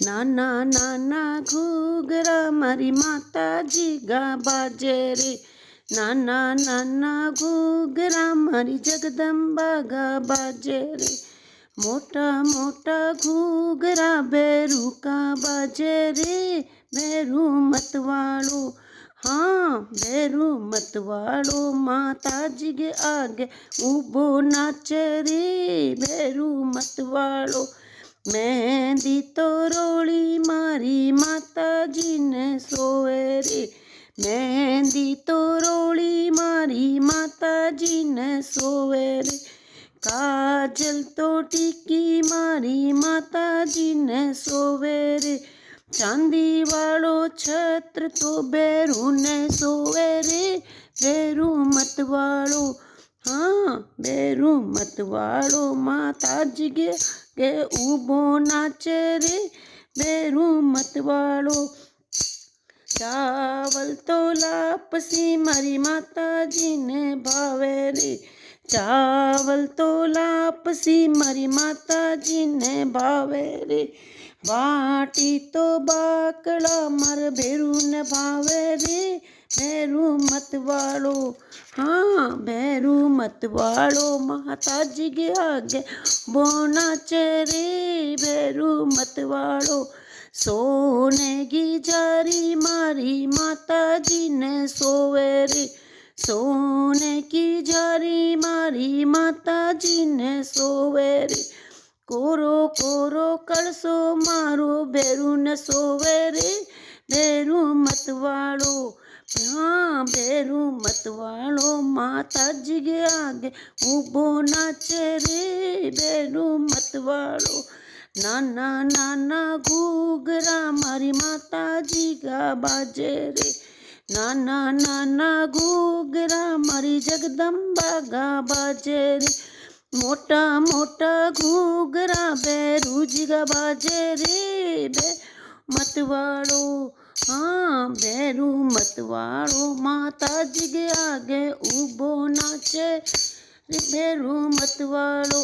નાના નાના ઘૂઘરા મારી માતાજી ગા બાજે રે. નાના નાના ઘૂઘરા મારી જગદંબા ગા બાજે રે. મોટા મોટા ઘૂઘરા ભેરું કા બાજે રે. ભેરું મતવાળો, हाँ भैरू मतवाड़ो माताजी के आगे ऊबो नाचे रे. भैरू मतवाड़ो मेहंदी तो रोड़ी मारी माताजी ने सोए रे. मेहंदी तो रोड़ी मारी माताजी ने सोए रे. काजल तो टीकी मारी माताजी ने सोवे रे. चांदी वालो छत्र तो भैरू ने सोवे रे. भैरू मतवाड़ो, हाँ भैरू मतवाड़ो माताजी के ऊबो नाचे रे. भैरू मतवाड़ो चावल तो लापसी मारी माताजी ने भावे रे. चावल तो लापसी मारी माताजी ने भावे रे. वाटी तो बाकड़ा मर भैरू ने भावे रे. भैरू मतवाड़ो, हाँ भैरू मतवाड़ो माताजी के आगे बो नाचे रे. भैरू मतवाड़ो सोने की जारी मारी माताजी ने सोवे रे. सोने की जारी मारी माताजी ने सोवे रे. कोरो कोरो कलसो मारो भैरू ने सोवे रे. भैरू मतवाड़ो, हाँ भैरू मतवाड़ो माताजी के आगे ऊबो नाचे रे. भैरू मतवाड़ो नाना नाना घूघरा मारी माताजी गा बाजे रे. नाना नाना घूघरा मारी जगदंबा गा बाजे रे. मोटा मोटा घूघरा भैरू जी गा बाजे रे. मतवाड़ो, हाँ भैरू मतवाड़ो माताजी के आगे ऊबो नाचे रे. भैरू मतवाड़ो।